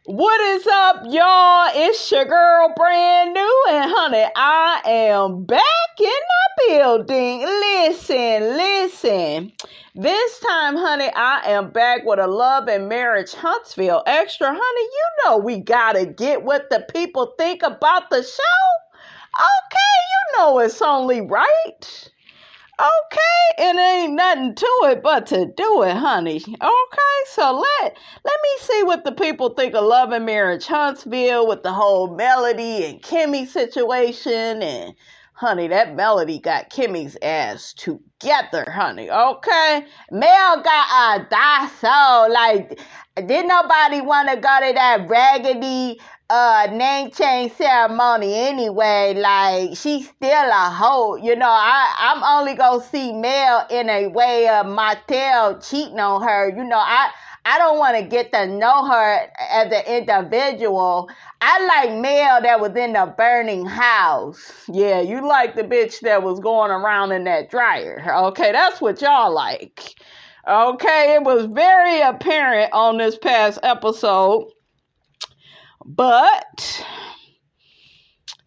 What is up, y'all? It's your girl, brand new, and honey, I am back in the building. Listen. This time, honey, I am back with a Love and Marriage Huntsville Extra. Honey, you know we gotta get what the people think about the show. Okay, you know it's only right. Okay, and ain't nothing to it but to do it, honey. Okay, so let me see what the people think of Love and Marriage Huntsville with the whole Melody and Kimmi situation. And honey, that Melody got Kimmy's ass together, honey. Okay, Mel got a dasso. Like, didn't nobody want to go to that raggedy name change ceremony anyway. Like, she's still a hoe. You know, I'm only gonna see Mel in a way of Martell cheating on her. You know, I don't want to get to know her as an individual. I like Mel that was in the burning house. Yeah, you like the bitch that was going around in that dryer. Okay, that's what y'all like. Okay, it was very apparent on this past episode. But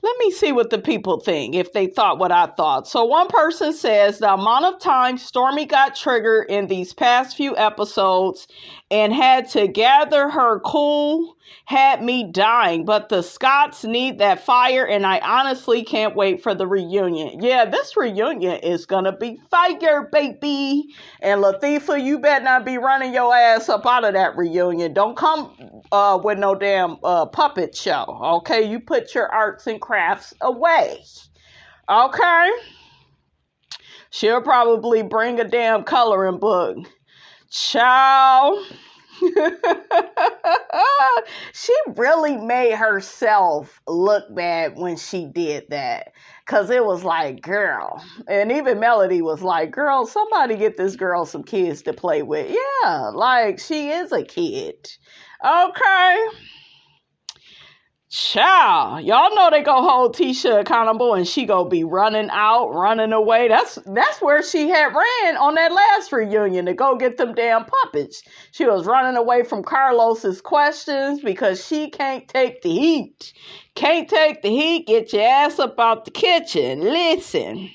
let me see what the people think, if they thought what I thought. So one person says the amount of time Stormy got triggered in these past few episodes and had to gather her cool had me dying. But the Scots need that fire, and I honestly can't wait for the reunion. Yeah, this reunion is going to be fire, baby. And Latifah, you better not be running your ass up out of that reunion. Don't come with no damn puppet show, okay? You put your arts and crafts away, okay? She'll probably bring a damn coloring book. Child. She really made herself look bad when she did that. Because it was like, girl. And even Melody was like, girl, somebody get this girl some kids to play with. Yeah, like, she is a kid. Okay. Child, y'all know they go hold Tisha accountable and she go be running out, running away. That's where she had ran on that last reunion, to go get them damn puppets. She was running away from Carlos's questions because she can't take the heat. Can't take the heat, get your ass up out the kitchen. Listen.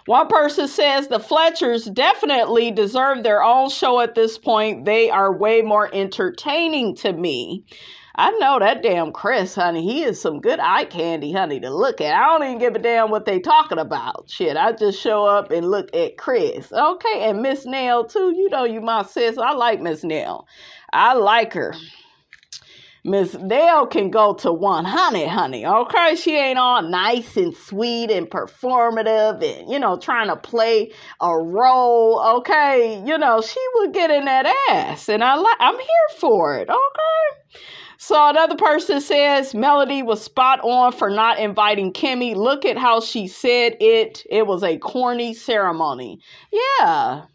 One person says the Fletchers definitely deserve their own show at this point. They are way more entertaining to me. I know that damn Chris, honey. He is some good eye candy, honey, to look at. I don't even give a damn what they talking about. Shit, I just show up and look at Chris. Okay, and Miss Nell, too. You know you my sis. I like Miss Nell. I like her. Miss Nell can go to 100, honey. Okay, she ain't all nice and sweet and performative and, you know, trying to play a role. Okay, you know, she would get in that ass, and I'm here for it. Okay. So another person says Melody was spot on for not inviting Kimmi. Look at how she said it. It was a corny ceremony. Yeah.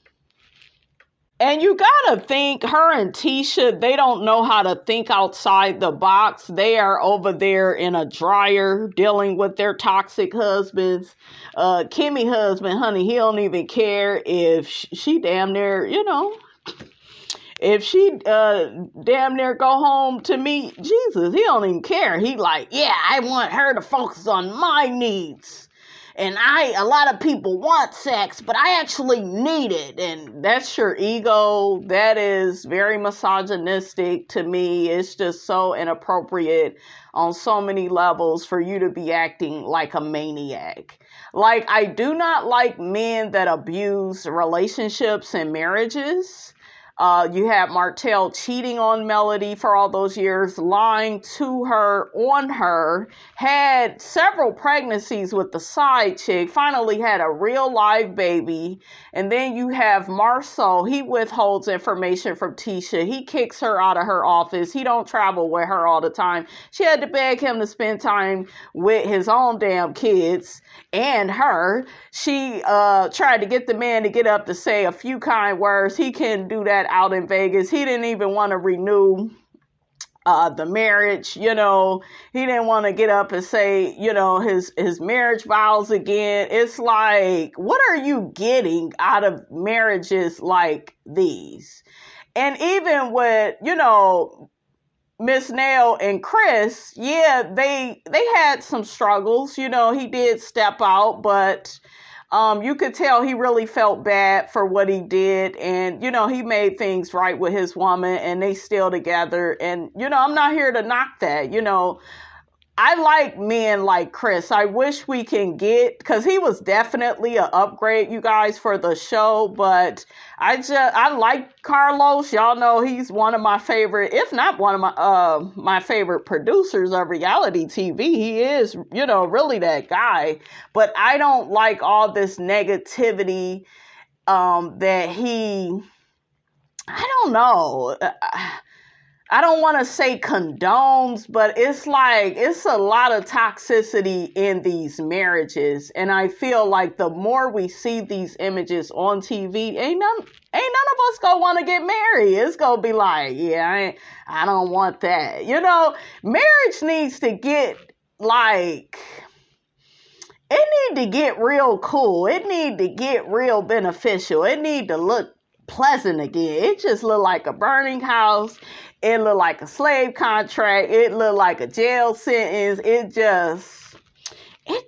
And you gotta think, her and Tisha, they don't know how to think outside the box. They are over there in a dryer dealing with their toxic husbands. Kimmi husband, honey, he don't even care if she damn near, you know, if she damn near go home to meet Jesus. He don't even care. He like, yeah, I want her to focus on my needs. And a lot of people want sex, but I actually need it. And that's your ego. That is very misogynistic to me. It's just so inappropriate on so many levels for you to be acting like a maniac. Like, I do not like men that abuse relationships and marriages. You had Martell cheating on Melody for all those years, lying to her, on her, had several pregnancies with the side chick, finally had a real live baby. And then you have Marceau. He withholds information from Tisha. He kicks her out of her office. He don't travel with her all the time. She had to beg him to spend time with his own damn kids and her. She tried to get the man to get up to say a few kind words. He couldn't do that out in Vegas. He didn't even want to renew the marriage, you know. He didn't want to get up and say, you know, his marriage vows again. It's like, what are you getting out of marriages like these? And even with, you know, Miss Nail and Chris, yeah, they had some struggles. You know, he did step out, but you could tell he really felt bad for what he did. And, you know, he made things right with his woman and they still together. And, you know, I'm not here to knock that. You know, I like men like Chris. I wish we can get, because he was definitely an upgrade, you guys, for the show. But I like Carlos. Y'all know he's one of my favorite, if not one of my favorite producers of reality TV. He is, you know, really that guy. But I don't like all this negativity that he, I don't know. I don't want to say condones, but it's like, it's a lot of toxicity in these marriages. And I feel like the more we see these images on TV, ain't none of us gonna want to get married. It's gonna be like, yeah, I don't want that. You know, marriage needs to get like, it need to get real cool. It need to get real beneficial. It need to look pleasant again. It just looked like a burning house. It looked like a slave contract. It looked like a jail sentence. It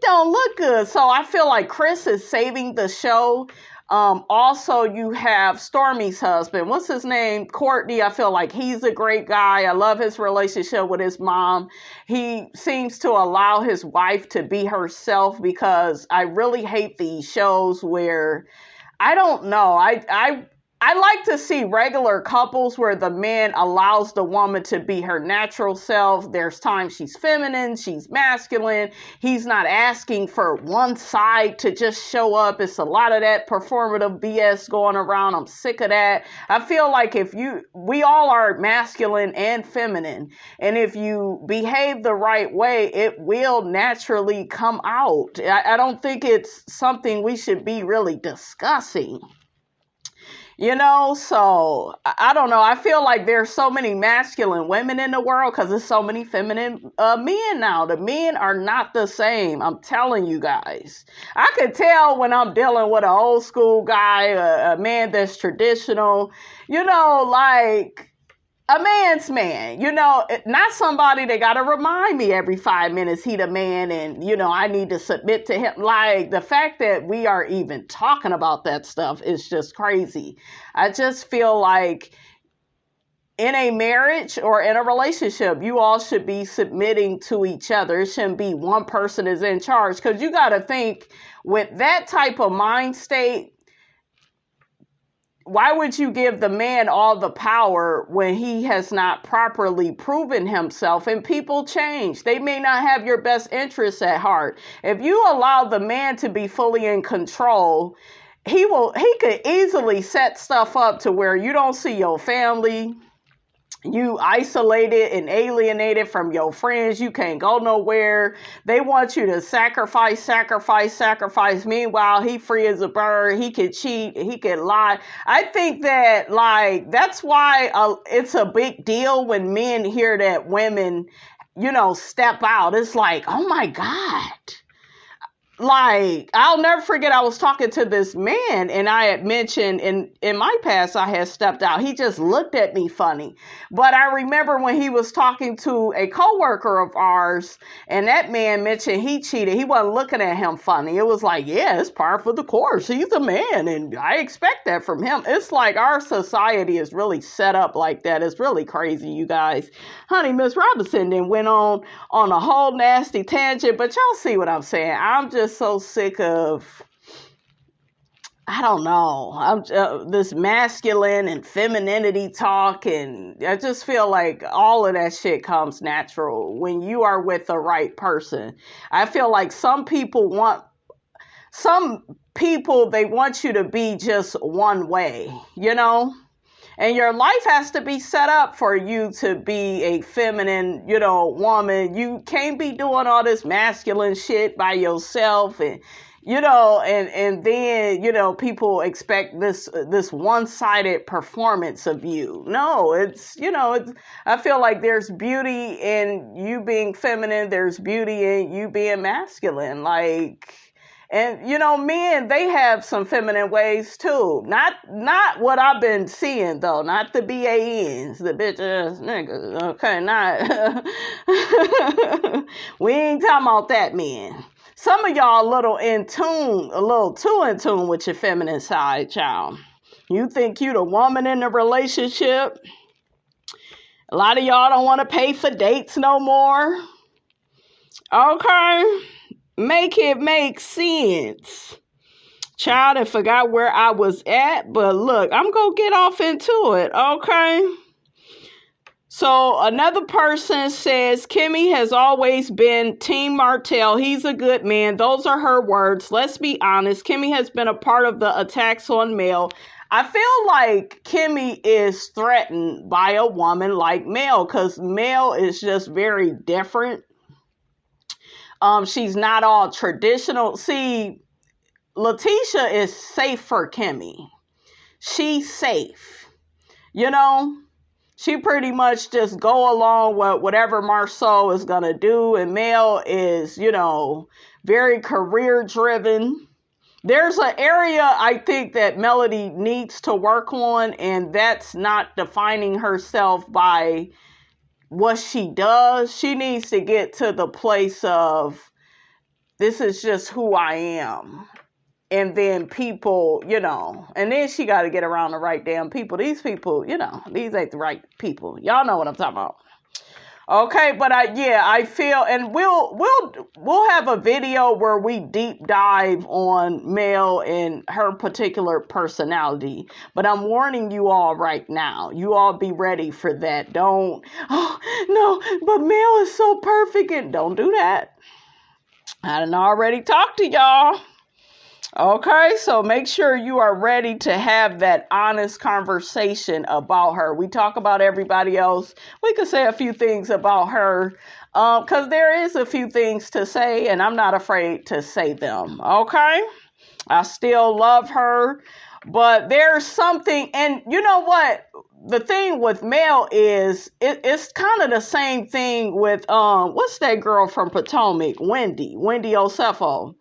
don't look good. So I feel like Chris is saving the show. Also, you have Stormy's husband. What's his name? Courtney. I feel like he's a great guy. I love his relationship with his mom. He seems to allow his wife to be herself, because I really hate these shows where, I don't know. I like to see regular couples where the man allows the woman to be her natural self. There's times she's feminine, she's masculine. He's not asking for one side to just show up. It's a lot of that performative BS going around. I'm sick of that. I feel like we all are masculine and feminine. And if you behave the right way, it will naturally come out. I don't think it's something we should be really discussing. You know, so I don't know. I feel like there's so many masculine women in the world because there's so many feminine men now. The men are not the same. I'm telling you guys. I could tell when I'm dealing with an old school guy, a man that's traditional, you know, like a man's man, you know, not somebody that got to remind me every 5 minutes he the man and, you know, I need to submit to him. Like, the fact that we are even talking about that stuff is just crazy. I just feel like in a marriage or in a relationship, you all should be submitting to each other. It shouldn't be one person is in charge, because you got to think, with that type of mind state, why would you give the man all the power when he has not properly proven himself? And people change. They may not have your best interests at heart. If you allow the man to be fully in control, he could easily set stuff up to where you don't see your family. You isolated and alienated from your friends. You can't go nowhere. They want you to sacrifice. Meanwhile, he free as a bird. He can cheat. He can lie. I think that, like, that's why it's a big deal when men hear that women, you know, step out. It's like, oh my God. Like, I'll never forget, I was talking to this man and I had mentioned in my past I had stepped out. He just looked at me funny. But I remember when he was talking to a coworker of ours and that man mentioned he cheated. He wasn't looking at him funny. It was like, yeah, it's par for the course. He's a man and I expect that from him. It's like our society is really set up like that. It's really crazy, you guys. Honey, Miss Robinson then went on a whole nasty tangent, but y'all see what I'm saying. I'm just so sick of, I don't know, this masculine and femininity talk, and I just feel like all of that shit comes natural when you are with the right person. I feel like some people, they want you to be just one way, you know? And your life has to be set up for you to be a feminine, you know, woman. You can't be doing all this masculine shit by yourself. And, you know, and then, you know, people expect this one-sided performance of you. No, I feel like there's beauty in you being feminine. There's beauty in you being masculine. Like, And, men, they have some feminine ways too. Not what I've been seeing, though. Not the BANs, the bitch ass niggas. Okay, not. We ain't talking about that, men. Some of y'all a little too in tune with your feminine side, child. You think you the woman in the relationship. A lot of y'all don't want to pay for dates no more. Okay. Make it make sense. Child, I forgot where I was at, but look, I'm going to get off into it, okay? So another person says, Kimmi has always been Team Martell. He's a good man. Those are her words. Let's be honest. Kimmi has been a part of the attacks on Mel. I feel like Kimmi is threatened by a woman like Mel because Mel is just very different. She's not all traditional. See, Letitia is safe for Kimmi. She's safe. She pretty much just go along with whatever Marceau is going to do. And Mel is, very career driven. There's an area I think that Melody needs to work on, and that's not defining herself by what she does. She needs to get to the place of, this is just who I am. And then people, and then she got to get around the right damn people. These people, these ain't the right people. Y'all know what I'm talking about. Okay, but I feel, and we'll have a video where we deep dive on Mel and her particular personality. But I'm warning you all right now. You all be ready for that. Don't, no, but Mel is so perfect, and don't do that. I done already talked to y'all. Okay, so make sure you are ready to have that honest conversation about her. We talk about everybody else. We could say a few things about her because there is a few things to say, and I'm not afraid to say them. Okay, I still love her, but there's something, and you know what? The thing with Mel is it's kind of the same thing with what's that girl from Potomac, Wendy Osefo.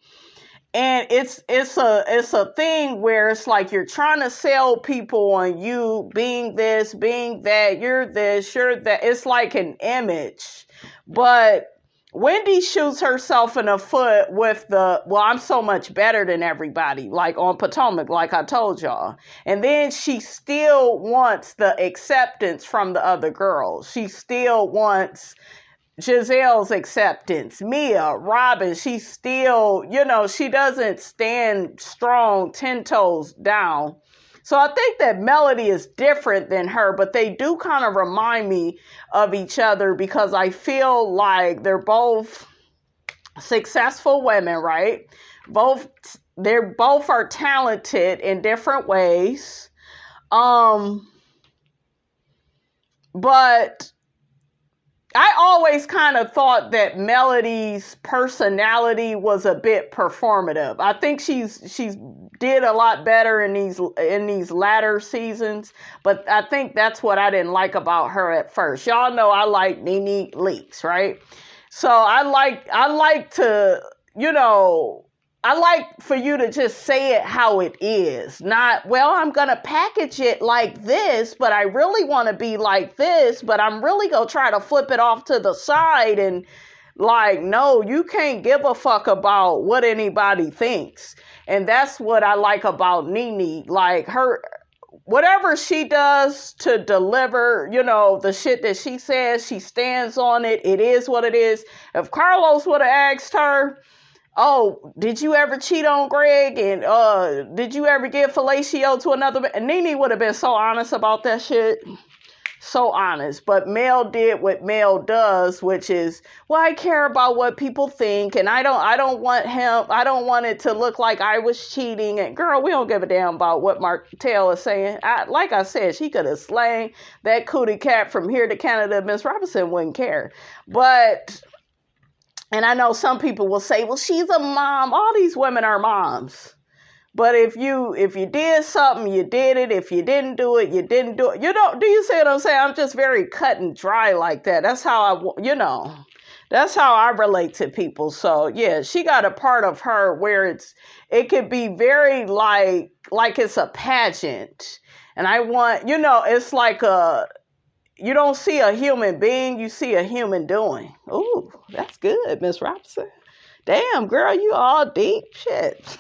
And it's a thing where it's like you're trying to sell people on you being this, being that, you're this, you're that. It's like an image. But Wendy shoots herself in the foot with I'm so much better than everybody, like on Potomac, like I told y'all. And then she still wants the acceptance from the other girls. She still wants Giselle's acceptance, Mia, Robin, she still, she doesn't stand strong 10 toes down. So I think that Melody is different than her, but they do kind of remind me of each other because I feel like they're both successful women, right? They both are talented in different ways. But I always kind of thought that Melody's personality was a bit performative. I think she's did a lot better in these latter seasons, but I think that's what I didn't like about her at first. Y'all know I like Nene Leakes, right? So I like to, I like for you to just say it how it is. Not, well, I'm going to package it like this, but I really want to be like this, but I'm really going to try to flip it off to the side. And like, no, you can't give a fuck about what anybody thinks. And that's what I like about Nene. Like her, whatever she does to deliver, the shit that she says, she stands on it. It is what it is. If Carlos would have asked her, oh, did you ever cheat on Greg? And did you ever give fellatio to another man? Nene would have been so honest about that shit. So honest. But Mel did what Mel does, which is, well, I care about what people think, and I don't want it to look like I was cheating. And girl, we don't give a damn about what Martell is saying. Like I said, she could have slang that cootie cat from here to Canada. Miss Robinson wouldn't care. And I know some people will say, well, she's a mom. All these women are moms. But if you did something, you did it. If you didn't do it, you didn't do it. Do you see what I'm saying? I'm just very cut and dry like that. That's how That's how I relate to people. So yeah, she got a part of her where it could be very like it's a pageant. And I want, it's like you don't see a human being, you see a human doing. Ooh, that's good, Miss Robinson. Damn, girl, you all deep shit.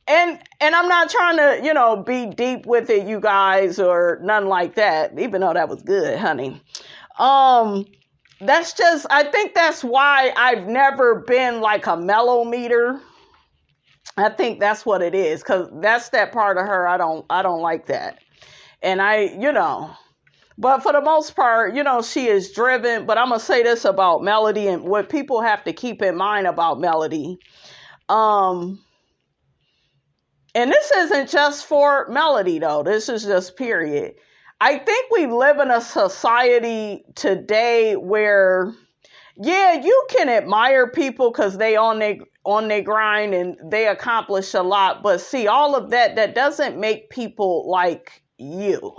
And I'm not trying to, be deep with it, you guys, or nothing like that, even though that was good, honey. That's just, I think that's why I've never been like a mellow meter. I think that's what it is, because that's that part of her I don't like that. And but for the most part, she is driven. But I'm going to say this about Melody and what people have to keep in mind about Melody. And this isn't just for Melody, though. This is just period. I think we live in a society today where, yeah, you can admire people because they on their grind and they accomplish a lot. But see, all of that doesn't make people like you.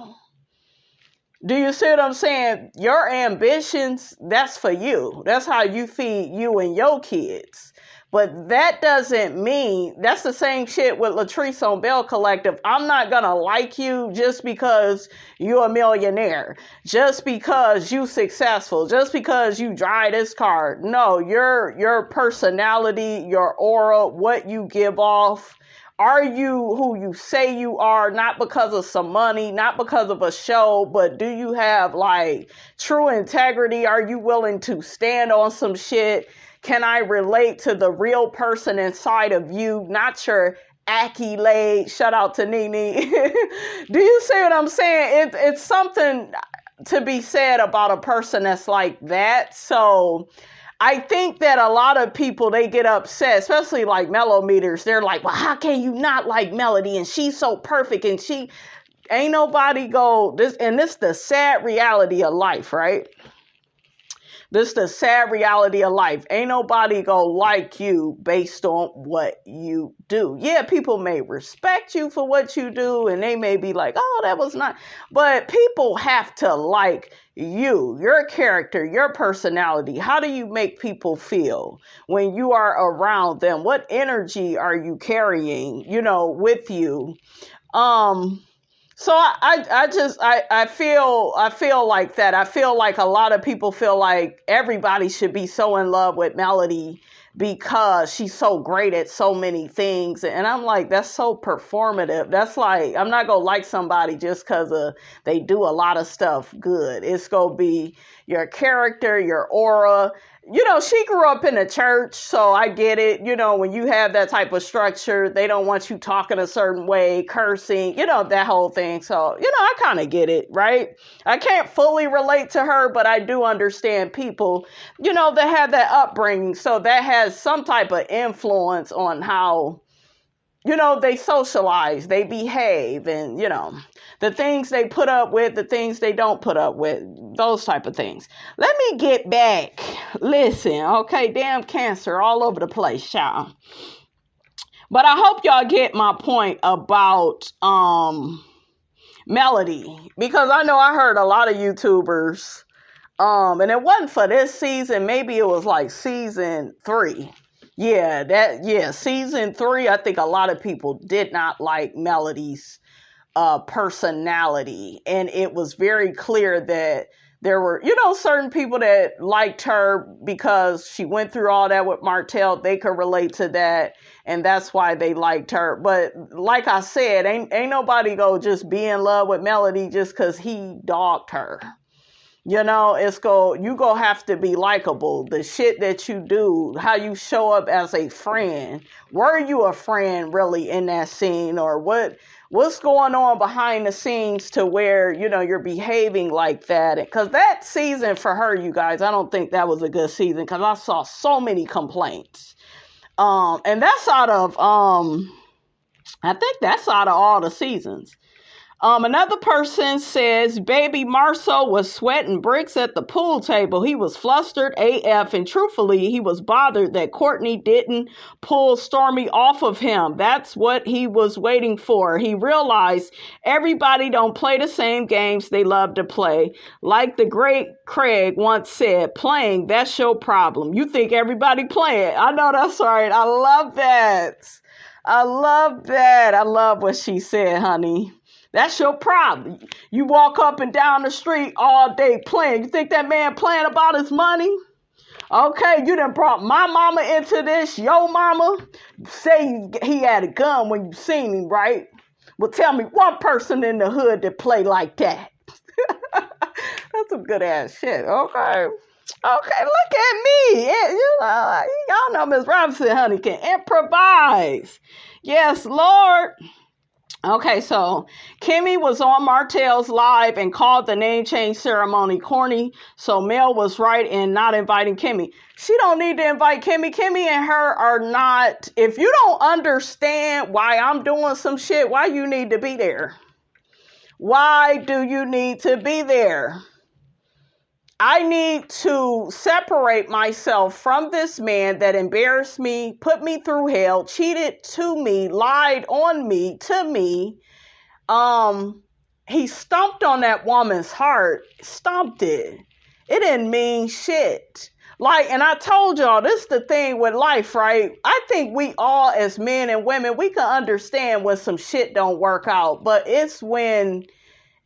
Do you see what I'm saying? Your ambitions, that's for you. That's how you feed you and your kids. But that doesn't mean, that's the same shit with Latrice on Bell Collective. I'm not going to like you just because you're a millionaire, just because you successful, just because you drive this car. No, your personality, your aura, what you give off. Are you who you say you are, not because of some money, not because of a show, but do you have like true integrity? Are you willing to stand on some shit? Can I relate to the real person inside of you, not your accolade? Shout out to Nene. Do you see what I'm saying? It's something to be said about a person that's like that. So I think that a lot of people, they get upset, especially like mellow meters. They're like, well, how can you not like Melody? And she's so perfect. And she ain't nobody go this. And this the sad reality of life, right? This the sad reality of life. Ain't nobody go like you based on what you do. Yeah, people may respect you for what you do, and they may be like, oh, that was not. But people have to like you, your character, your personality. How do you make people feel when you are around them? What energy are you carrying, with you? So I feel like that. I feel like a lot of people feel like everybody should be so in love with Melody because she's so great at so many things. And I'm like, that's so performative. That's like, I'm not going to like somebody just because they do a lot of stuff good. It's going to be your character, your aura. She grew up in a church, so I get it. When you have that type of structure, they don't want you talking a certain way, cursing, that whole thing. So, I kind of get it, right? I can't fully relate to her, but I do understand people, that have that upbringing. So that has some type of influence on how, they socialize, they behave, and, the things they put up with, the things they don't put up with, those type of things. Let me get back. Listen, okay, damn cancer all over the place, y'all. But I hope y'all get my point about Melody, because I know I heard a lot of YouTubers, and it wasn't for this season. Maybe it was like season 3. Season 3, I think a lot of people did not like Melody's personality. And it was very clear that there were, certain people that liked her because she went through all that with Martell. They could relate to that. And that's why they liked her. But like I said, ain't nobody go just be in love with Melody just because he dogged her. You go have to be likable. The shit that you do, how you show up as a friend. Were you a friend really in that scene, or what's going on behind the scenes to where, you're behaving like that? Because that season for her, you guys, I don't think that was a good season because I saw so many complaints. And that's out of, I think that's out of all the seasons. Another person says, baby Marceau was sweating bricks at the pool table. He was flustered AF, and truthfully, he was bothered that Courtney didn't pull Stormy off of him. That's what he was waiting for. He realized everybody don't play the same games they love to play. Like the great Craig once said, playing, that's your problem. You think everybody playing. I know that's right. I love that. I love that. I love what she said, honey. That's your problem. You walk up and down the street all day playing. You think that man playing about his money? Okay, you done brought my mama into this. Your mama say he had a gun when you seen him, right? Well, tell me one person in the hood that play like that. That's some good ass shit. Okay. Okay, look at me. Y'all know Miss Robinson, honey, can improvise. Yes, Lord. Okay, so Kimmi was on Martell's live and called the name change ceremony corny. So Mel was right in not inviting Kimmi. She don't need to invite Kimmi. Kimmi and her are not. If you don't understand why I'm doing some shit, why you need to be there? Why do you need to be there? I need to separate myself from this man that embarrassed me, put me through hell, cheated to me, lied on me, to me. He stomped on that woman's heart, stomped it. It didn't mean shit. And I told y'all, this is the thing with life, right? I think we all, as men and women, we can understand when some shit don't work out, but it's when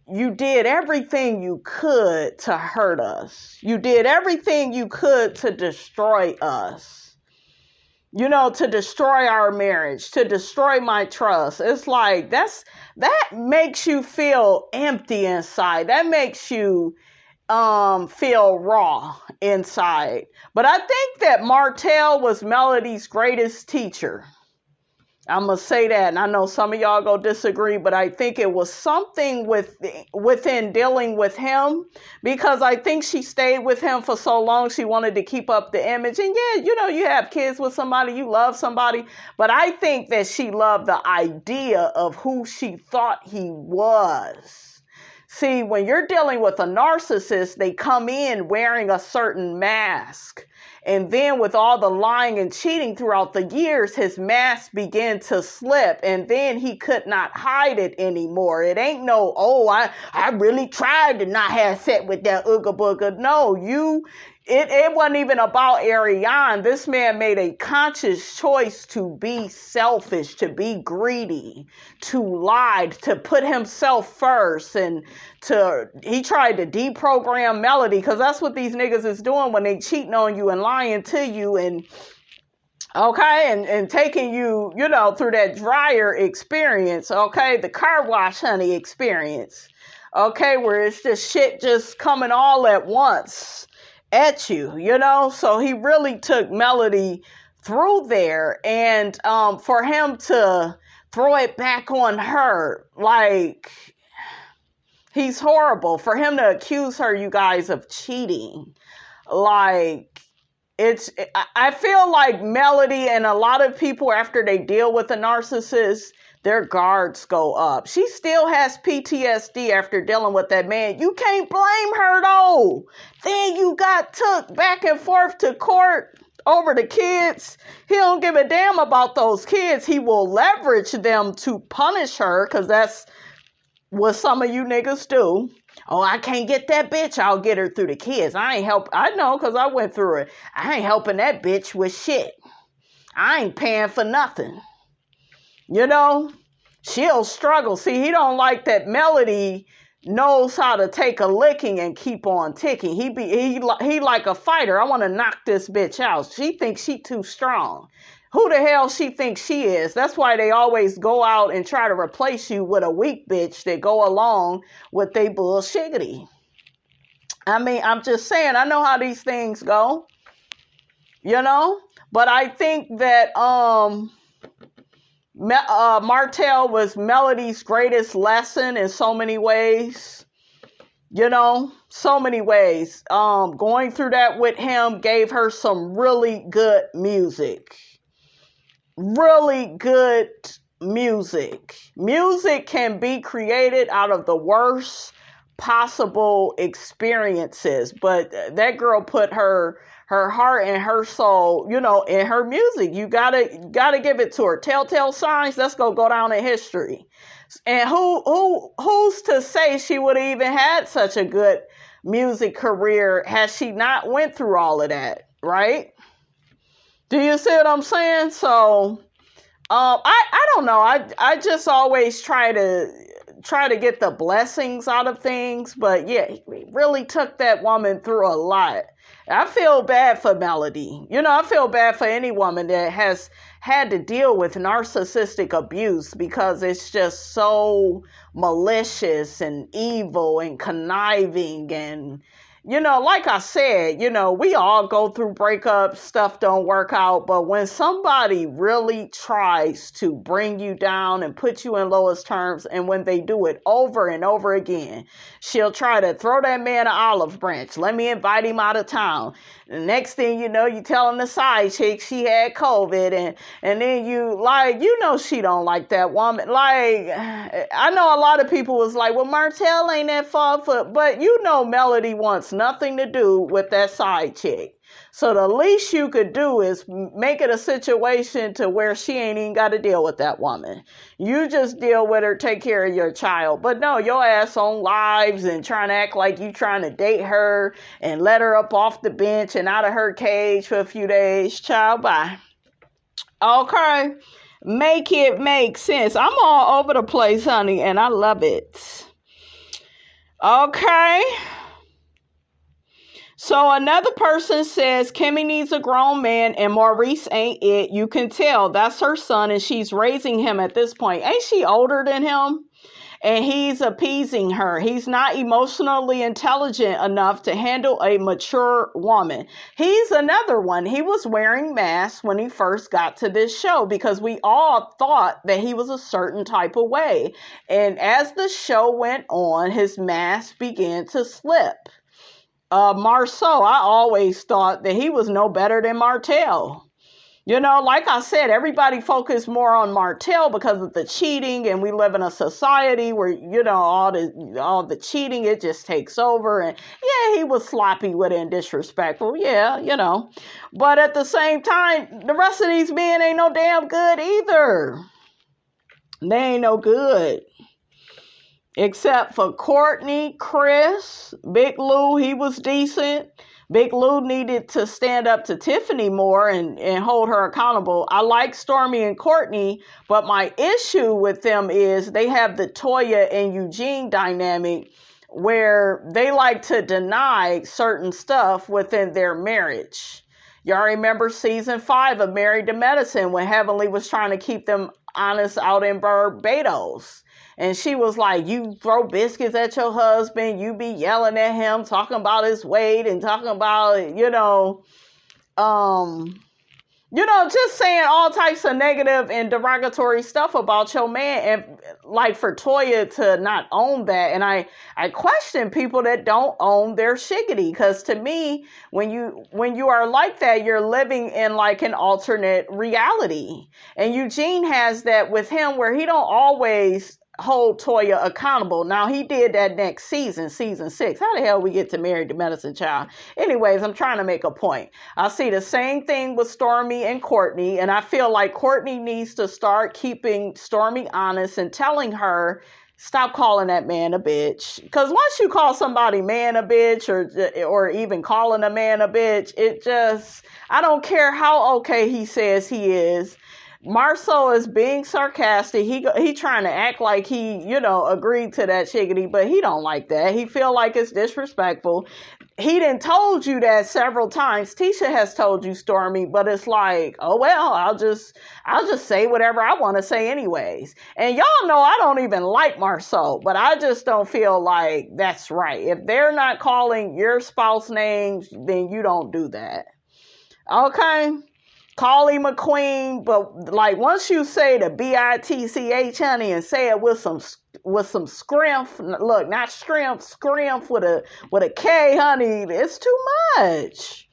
you did everything you could to hurt us. You did everything you could to destroy us. You know, to destroy our marriage, to destroy my trust. It's like, that makes you feel empty inside. That makes you feel raw inside. But I think that Martell was Melody's greatest teacher. I'm going to say that, and I know some of y'all go disagree, but I think it was something within dealing with him, because I think she stayed with him for so long, she wanted to keep up the image. And yeah, you know, you have kids with somebody, you love somebody, but I think that she loved the idea of who she thought he was. See, when you're dealing with a narcissist, they come in wearing a certain mask. And then with all the lying and cheating throughout the years, his mask began to slip. And then he could not hide it anymore. It ain't no, I really tried to not have sex with that ooga booga. No, it wasn't even about Ariane. This man made a conscious choice to be selfish, to be greedy, to lie, to put himself first. And he tried to deprogram Melody, because that's what these niggas is doing when they cheating on you and lying to you and taking you, you know, through that dryer experience, the car wash, honey, experience, where it's just shit just coming all at once at you, you know. So he really took Melody through there, and for him to throw it back on her, like, he's horrible. For him to accuse her, you guys, of cheating, like, I feel like Melody and a lot of people, after they deal with a narcissist, their guards go up. She still has PTSD after dealing with that man. You can't blame her, though. Then you got took back and forth to court over the kids. He don't give a damn about those kids. He will leverage them to punish her, because that's what some of you niggas do. Oh, I can't get that bitch. I'll get her through the kids. I know, because I went through it. I ain't helping that bitch with shit. I ain't paying for nothing. You know, she'll struggle. See, he don't like that Melody knows how to take a licking and keep on ticking. He like a fighter. I want to knock this bitch out. She thinks she too strong. Who the hell she thinks she is? That's why they always go out and try to replace you with a weak bitch that go along with they bullshiggity. I mean, I'm just saying, I know how these things go, you know, but I think that Martell was Melody's greatest lesson in so many ways, you know, so many ways. Going through that with him gave her some really good music, really good music. Music can be created out of the worst possible experiences, but that girl put her heart and her soul, in her music. You gotta give it to her. Telltale Signs, that's gonna go down in history. And who's to say she would have even had such a good music career had she not went through all of that, right? Do you see what I'm saying? So I don't know. I just always try to get the blessings out of things, but yeah, he really took that woman through a lot. I feel bad for Melody. I feel bad for any woman that has had to deal with narcissistic abuse, because it's just so malicious and evil and conniving. And like I said, we all go through breakups, stuff don't work out. But when somebody really tries to bring you down and put you in lowest terms, and when they do it over and over again, she'll try to throw that man an olive branch. Let me invite him out of town. The next thing you know, you telling the side chick she had COVID, and then she don't like that woman. Like, I know a lot of people was like, well, Martell ain't that far for, but Melody wants nothing to do with that side chick. So the least you could do is make it a situation to where she ain't even got to deal with that woman. You just deal with her, take care of your child. But no, your ass on lives and trying to act like you trying to date her and let her up off the bench and out of her cage for a few days. Child, bye. Okay. Make it make sense. I'm all over the place, honey, and I love it. Okay. So another person says, Kimmi needs a grown man and Maurice ain't it. You can tell that's her son and she's raising him at this point. Ain't she older than him? And he's appeasing her. He's not emotionally intelligent enough to handle a mature woman. He's another one. He was wearing masks when he first got to this show because we all thought that he was a certain type of way. And as the show went on, his mask began to slip. Marceau, I always thought that he was no better than Martell. Like I said, everybody focused more on Martell because of the cheating, and we live in a society where, all the cheating, it just takes over. And yeah, he was sloppy with it and disrespectful. Yeah, But at the same time, the rest of these men ain't no damn good either. They ain't no good. Except for Courtney, Chris, Big Lou, he was decent. Big Lou needed to stand up to Tiffany more and hold her accountable. I like Stormy and Courtney, but my issue with them is they have the Toya and Eugene dynamic where they like to deny certain stuff within their marriage. Y'all remember season 5 of Married to Medicine when Heavenly was trying to keep them honest out in Barbados. And she was like, you throw biscuits at your husband, you be yelling at him, talking about his weight and talking about, just saying all types of negative and derogatory stuff about your man. And like for Toya to not own that. And I question people that don't own their shiggity. Because to me, when you are like that, you're living in like an alternate reality. And Eugene has that with him where he don't always hold Toya accountable. Now he did that next season 6. How the hell we get to Married to Medicine, child? Anyways, I'm trying to make a point. I see the same thing with Stormy and Courtney, and I feel like Courtney needs to start keeping Stormy honest and telling her, stop calling that man a bitch. Because once you call somebody man a bitch or even calling a man a bitch, it just, I don't care how okay he says he is. Marceau is being sarcastic. He trying to act like he, agreed to that shiggity, but he don't like that. He feel like it's disrespectful. He done told you that several times. Tisha has told you, Stormy, but it's like, oh well, I'll just say whatever I want to say anyways. And y'all know I don't even like Marceau, but I just don't feel like that's right. If they're not calling your spouse names, then you don't do that. Okay? Call him a queen, but like once you say the bitch, honey, and say it with some scrimp. Look, not scrimp with a K, honey. It's too much.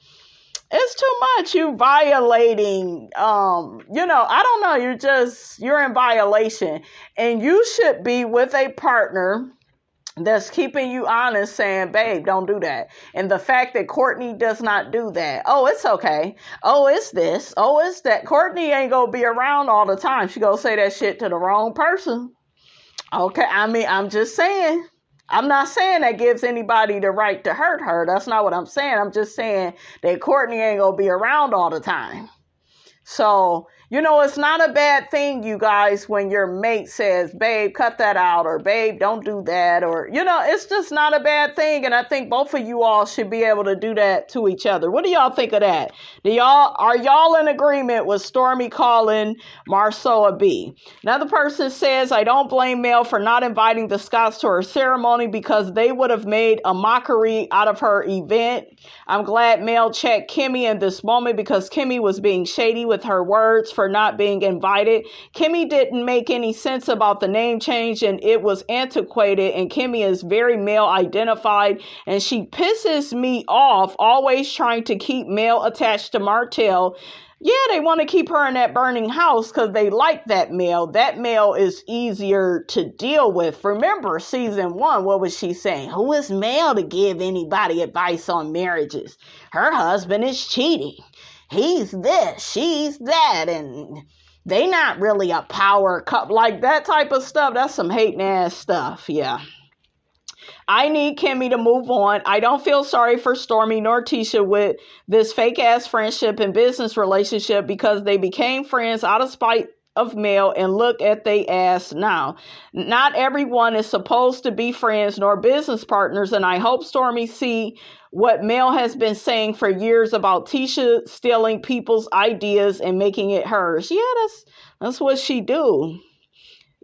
It's too much. You violating, I don't know. You're in violation, and you should be with a partner that's keeping you honest, saying, babe, don't do that. And the fact that Courtney does not do that. Oh, it's okay. Oh, it's this. Oh, it's that. Courtney ain't going to be around all the time. She going to say that shit to the wrong person. Okay. I mean, I'm just saying. I'm not saying that gives anybody the right to hurt her. That's not what I'm saying. I'm just saying that Courtney ain't going to be around all the time. So, it's not a bad thing, you guys, when your mate says, babe, cut that out, or babe, don't do that, or, it's just not a bad thing. And I think both of you all should be able to do that to each other. What do y'all think of that? Are y'all in agreement with Stormy calling Marceau a B? Another person says, I don't blame Mel for not inviting the Scotts to her ceremony because they would have made a mockery out of her event. I'm glad Mel checked Kimmi in this moment because Kimmi was being shady with her words for not being invited. Kimmi didn't make any sense about the name change, and it was antiquated, and Kimmi is very male identified, and she pisses me off, always trying to keep Mel attached to Martell. Yeah, they want to keep her in that burning house because they like that male. That male is easier to deal with. Remember, season 1, what was she saying? Who is Mel to give anybody advice on marriages? Her husband is cheating. He's this, she's that, and they not really a power couple. Like that type of stuff, that's some hating ass stuff, yeah. I need Kimmi to move on. I don't feel sorry for Stormy nor Tisha with this fake ass friendship and business relationship because they became friends out of spite of Mel, and look at they ass now. Not everyone is supposed to be friends nor business partners, and I hope Stormy see what Mel has been saying for years about Tisha stealing people's ideas and making it hers. Yeah, that's what she do.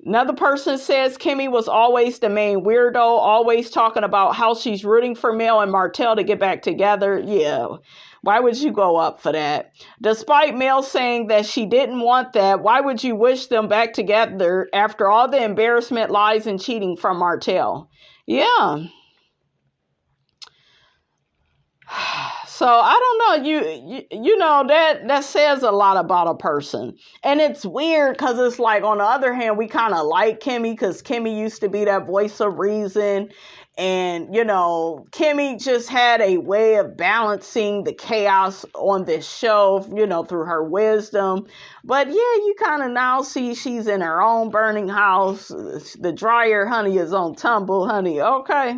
Another person says Kimmi was always the main weirdo, always talking about how she's rooting for Mel and Martell to get back together. Yeah, why would you go up for that? Despite Mel saying that she didn't want that, why would you wish them back together after all the embarrassment, lies, and cheating from Martell? Yeah. So I don't know, you know that says a lot about a person, and it's weird because it's like on the other hand we kind of like Kimmi because Kimmi used to be that voice of reason, and Kimmi just had a way of balancing the chaos on this show, through her wisdom. But yeah, you kind of now see she's in her own burning house. The dryer, honey, is on tumble, honey. Okay.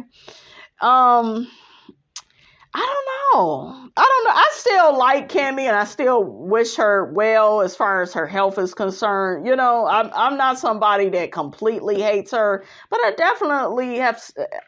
I don't know. I still like Kimmi and I still wish her well as far as her health is concerned. I'm not somebody that completely hates her, but I definitely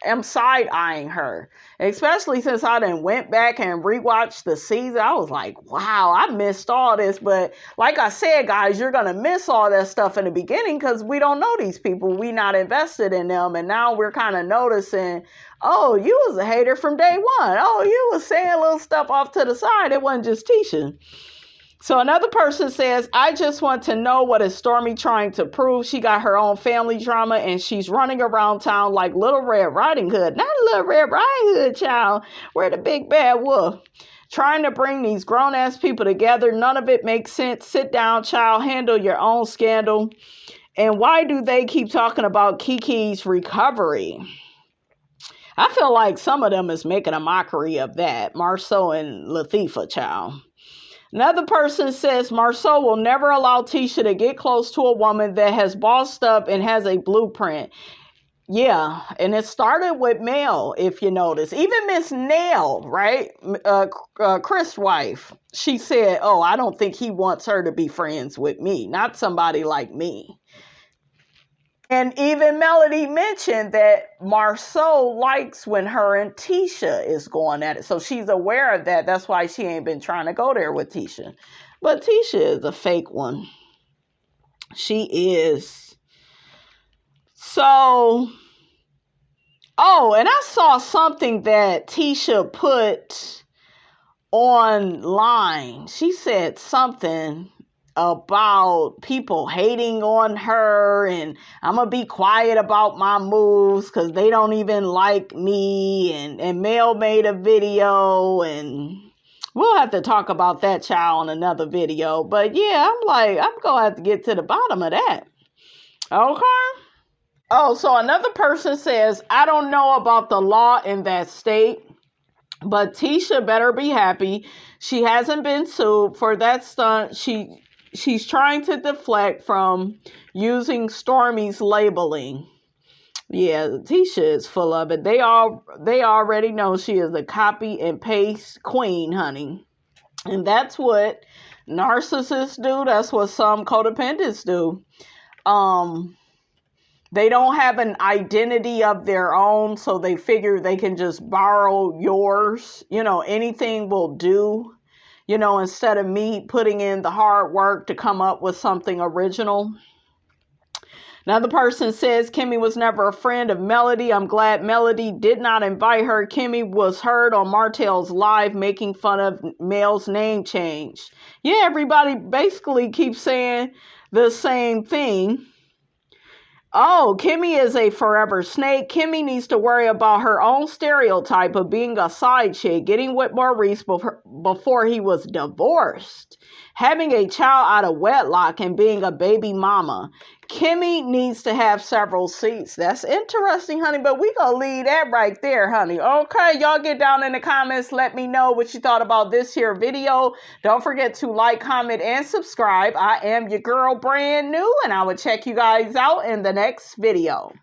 am side-eyeing her, especially since I done went back and rewatched the season. I was like, wow, I missed all this. But like I said, guys, you're going to miss all that stuff in the beginning because we don't know these people. We not invested in them. And now we're kind of noticing, oh, you was a hater from day one. Oh, you was saying little stuff off to the side. It wasn't just Tisha. So another person says, I just want to know what is Stormy trying to prove. She got her own family drama and she's running around town like Little Red Riding Hood. Not Little Red Riding Hood, child. We're the big bad wolf. Trying to bring these grown-ass people together. None of it makes sense. Sit down, child. Handle your own scandal. And why do they keep talking about Kiki's recovery? I feel like some of them is making a mockery of that. Marceau and Latifah, child. Another person says Marceau will never allow Tisha to get close to a woman that has bossed up and has a blueprint. Yeah, and it started with Mel, if you notice. Even Miss Nail, right? Chris' wife, she said, oh, I don't think he wants her to be friends with me. Not somebody like me. And even Melody mentioned that Marceau likes when her and Tisha is going at it. So she's aware of that. That's why she ain't been trying to go there with Tisha. But Tisha is a fake one. She is. So, oh, and I saw something that Tisha put online. She said something about people hating on her and I'm gonna be quiet about my moves because they don't even like me, and Mel made a video and We'll have to talk about that child in another video. But yeah, I'm going to have to get to the bottom of that. Okay. Oh, so another person says, I don't know about the law in that state, but Tisha better be happy. She hasn't been sued for that stunt. She's trying to deflect from using Stormi's labeling. Yeah, Tisha is full of it. They already know she is a copy and paste queen, honey. And that's what narcissists do. That's what some codependents do. They don't have an identity of their own, so they figure they can just borrow yours. Anything will do. Instead of me putting in the hard work to come up with something original. Another person says, Kimmi was never a friend of Melody. I'm glad Melody did not invite her. Kimmi was heard on Martell's live making fun of Mel's name change. Yeah, everybody basically keeps saying the same thing. Oh, Kimmi is a forever snake. Kimmi needs to worry about her own stereotype of being a side chick, getting with Maurice before he was divorced, having a child out of wedlock, and being a baby mama. Kimmi needs to have several seats. That's interesting, honey, but we gonna leave that right there, honey. Okay, y'all get down in the comments. Let me know what you thought about this here video. Don't forget to like, comment, and subscribe. I am your girl, brand new, and I will check you guys out in the next video.